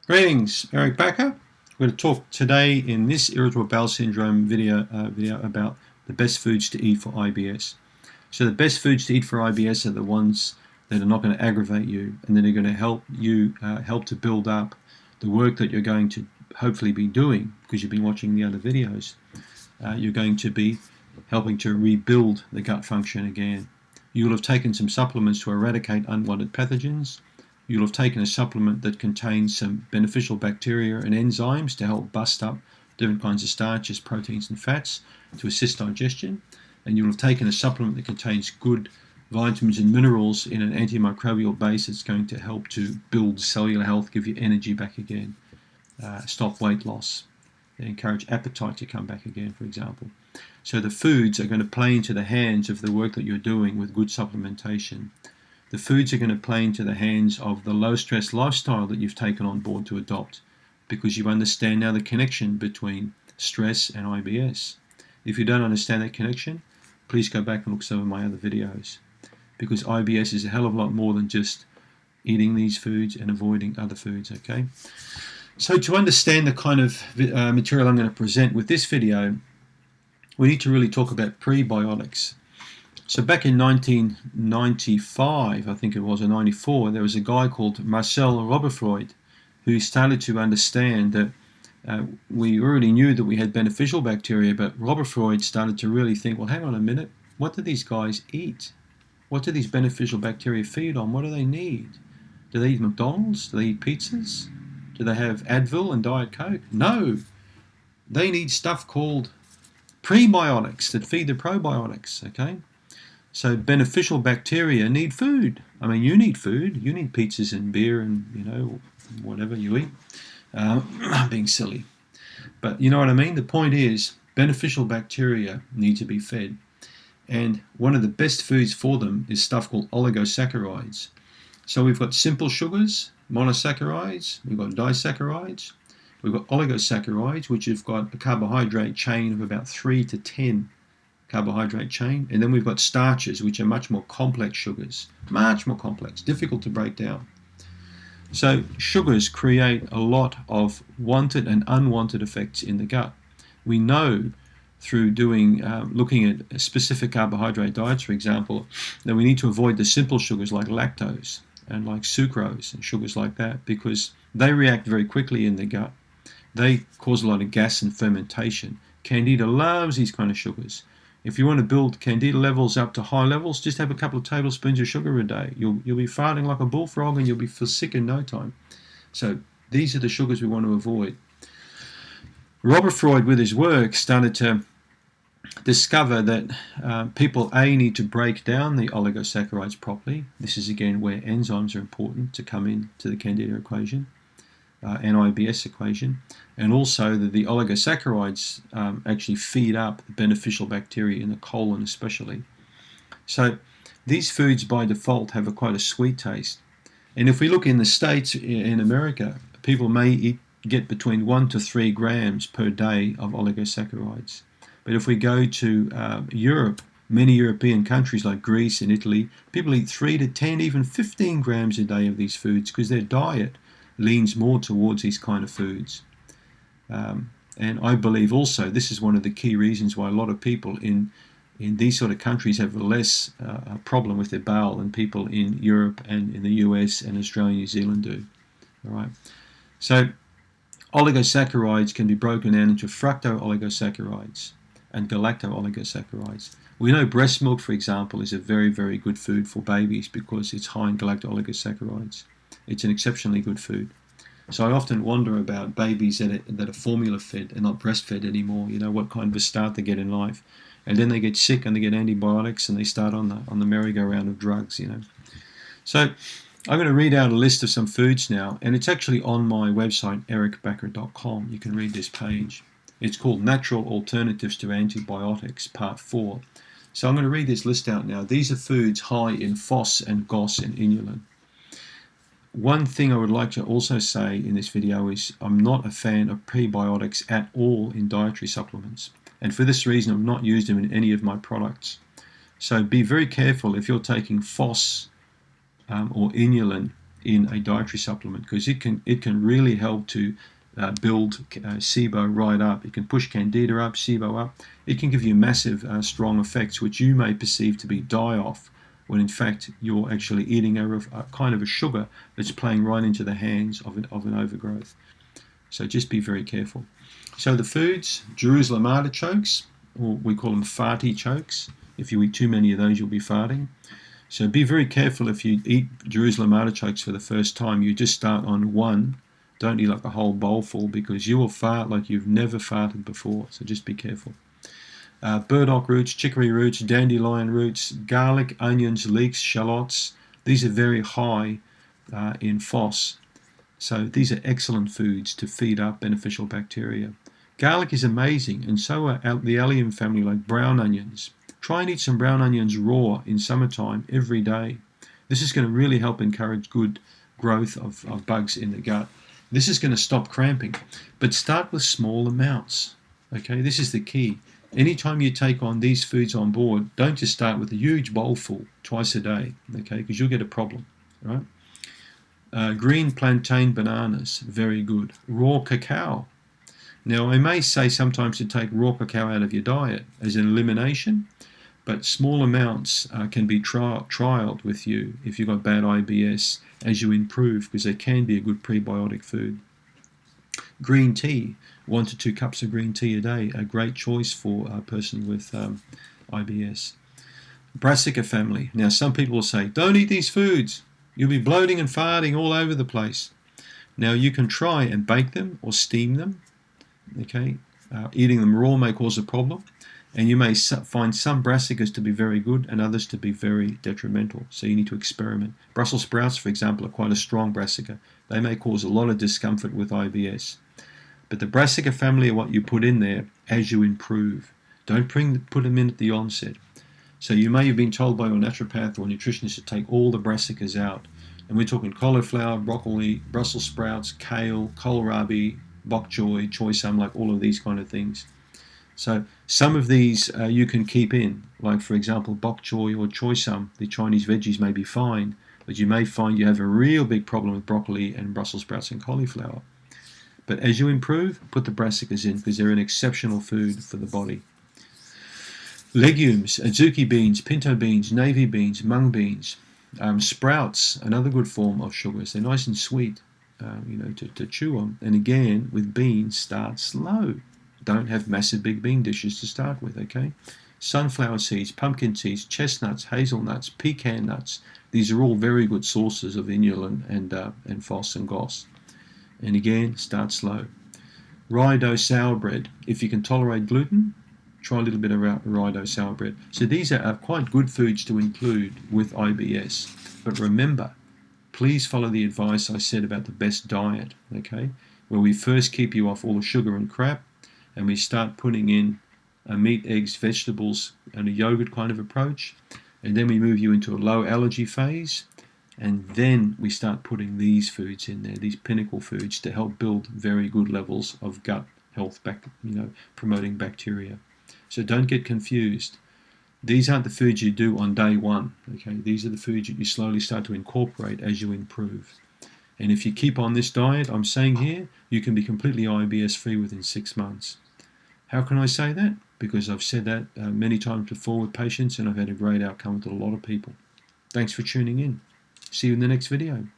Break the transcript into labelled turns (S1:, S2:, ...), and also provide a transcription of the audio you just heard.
S1: Greetings, Eric Bakker. We're going to talk today in this irritable bowel syndrome video about the best foods to eat for IBS. So the best foods to eat for IBS are the ones that are not going to aggravate you and that are going to help you help to build up the work that you're going to hopefully be doing because you've been watching the other videos. You're going to be helping to rebuild the gut function again. You will have taken some supplements to eradicate unwanted pathogens. You'll have taken a supplement that contains some beneficial bacteria and enzymes to help bust up different kinds of starches, proteins and fats to assist digestion. And you'll have taken a supplement that contains good vitamins and minerals in an antimicrobial base that's going to help to build cellular health, give you energy back again, stop weight loss, and encourage appetite to come back again, for example. So the foods are going to play into the hands of the work that you're doing with good supplementation. The foods are going to play into the hands of the low-stress lifestyle that you've taken on board to adopt because you understand now the connection between stress and IBS. If you don't understand that connection, please go back and look at some of my other videos because IBS is a hell of a lot more than just eating these foods and avoiding other foods, okay? So to understand the kind of material I'm going to present with this video, we need to really talk about prebiotics. So back in 1995, I think it was, or 94, there was a guy called Marcel Roberfreud who started to understand that we already knew that we had beneficial bacteria, but Roberfreud started to really think, well, hang on a minute, what do these guys eat? What do these beneficial bacteria feed on? What do they need? Do they eat McDonald's? Do they eat pizzas? Do they have Advil and Diet Coke? No. They need stuff called prebiotics that feed the probiotics, okay? So beneficial bacteria need food. I mean, you need food. You need pizzas and beer and, you know, whatever you eat. I'm being silly. But you know what I mean? The point is, beneficial bacteria need to be fed. And one of the best foods for them is stuff called oligosaccharides. So we've got simple sugars, monosaccharides, we've got disaccharides, we've got oligosaccharides, which have got a carbohydrate chain of about 3 to 10 carbohydrate chain, and then we've got starches, which are much more complex sugars, much more complex, difficult to break down. So sugars create a lot of wanted and unwanted effects in the gut. We know through looking at specific carbohydrate diets, for example, that we need to avoid the simple sugars like lactose and like sucrose and sugars like that because they react very quickly in the gut. They cause a lot of gas and fermentation. Candida loves these kind of sugars. If you want to build Candida levels up to high levels, just have a couple of tablespoons of sugar a day. You'll be farting like a bullfrog and you'll be feel sick in no time. So these are the sugars we want to avoid. Robert Freud, with his work, started to discover that people need to break down the oligosaccharides properly. This is again where enzymes are important to come into the Candida equation. And IBS equation, and also that the oligosaccharides actually feed up the beneficial bacteria in the colon especially. So these foods by default have quite a sweet taste. And if we look in the States, in America, people may get between 1 to 3 grams per day of oligosaccharides. But if we go to Europe, many European countries like Greece and Italy, people eat 3 to 10, even 15 grams a day of these foods because their diet leans more towards these kind of foods. And I believe also this is one of the key reasons why a lot of people in these sort of countries have less problem with their bowel than people in Europe and in the US and Australia, New Zealand do. All right. So oligosaccharides can be broken down into fructo-oligosaccharides and galacto-oligosaccharides. We know breast milk, for example, is a very, very good food for babies because it's high in galacto-oligosaccharides. It's an exceptionally good food. So I often wonder about babies that are formula fed and not breastfed anymore, you know, what kind of a start they get in life. And then they get sick and they get antibiotics and they start on the merry-go-round of drugs, you know. So I'm going to read out a list of some foods now, and it's actually on my website, ericbakker.com. You can read this page. It's called Natural Alternatives to Antibiotics, Part 4. So I'm going to read this list out now. These are foods high in FOS and GOS and inulin. One thing I would like to also say in this video is I'm not a fan of prebiotics at all in dietary supplements. And for this reason, I've not used them in any of my products. So be very careful if you're taking FOS or inulin in a dietary supplement, because it can really help to build SIBO right up. It can push Candida up, SIBO up. It can give you massive strong effects which you may perceive to be die-off, when in fact you're actually eating a kind of a sugar that's playing right into the hands of an overgrowth. So just be very careful. So the foods: Jerusalem artichokes, or we call them farty chokes. If you eat too many of those, you'll be farting. So be very careful if you eat Jerusalem artichokes for the first time. You just start on one. Don't eat like a whole bowl full, because you will fart like you've never farted before. So just be careful. Burdock roots, chicory roots, dandelion roots, garlic, onions, leeks, shallots. These are very high in phos. So these are excellent foods to feed up beneficial bacteria. Garlic is amazing, and so are the allium family, like brown onions. Try and eat some brown onions raw in summertime every day. This is going to really help encourage good growth of bugs in the gut. This is going to stop cramping, but start with small amounts. Okay, this is the key. Anytime you take on these foods on board, don't just start with a huge bowl full twice a day, okay, because you'll get a problem, right? Green plantain bananas, very good. Raw cacao. Now, I may say sometimes to take raw cacao out of your diet as an elimination, but small amounts can be trialed with you if you've got bad IBS as you improve, because they can be a good prebiotic food. Green tea, 1 to 2 cups of green tea a day, a great choice for a person with IBS. Brassica family. Now, some people will say, don't eat these foods. You'll be bloating and farting all over the place. Now, you can try and bake them or steam them. Okay, eating them raw may cause a problem, and you may find some brassicas to be very good and others to be very detrimental. So you need to experiment. Brussels sprouts, for example, are quite a strong brassica. They may cause a lot of discomfort with IBS. But the Brassica family are what you put in there as you improve. Don't put them in at the onset. So you may have been told by your naturopath or nutritionist to take all the brassicas out. And we're talking cauliflower, broccoli, Brussels sprouts, kale, kohlrabi, bok choy, choy sum, like all of these kind of things. So some of these you can keep in, like for example bok choy or choy sum. The Chinese veggies may be fine, but you may find you have a real big problem with broccoli and Brussels sprouts and cauliflower. But as you improve, put the brassicas in, because they're an exceptional food for the body. Legumes, azuki beans, pinto beans, navy beans, mung beans. Sprouts, another good form of sugars. They're nice and sweet, to chew on. And again, with beans, start slow. Don't have massive big bean dishes to start with, okay? Sunflower seeds, pumpkin seeds, chestnuts, hazelnuts, pecan nuts. These are all very good sources of inulin and phos and GOS. And again, start slow. Rye dough sour bread. If you can tolerate gluten, try a little bit of rye dough sour bread. So these are quite good foods to include with IBS. But remember, please follow the advice I said about the best diet, okay? Where we first keep you off all the sugar and crap, and we start putting in meat, eggs, vegetables, and a yogurt kind of approach. And then we move you into a low allergy phase. And then we start putting these foods in there, these pinnacle foods, to help build very good levels of gut health, promoting bacteria. So don't get confused. These aren't the foods you do on day one. Okay, these are the foods that you slowly start to incorporate as you improve. And if you keep on this diet I'm saying here, you can be completely IBS free within 6 months. How can I say that? Because I've said that many times before with patients, and I've had a great outcome with a lot of people. Thanks for tuning in. See you in the next video.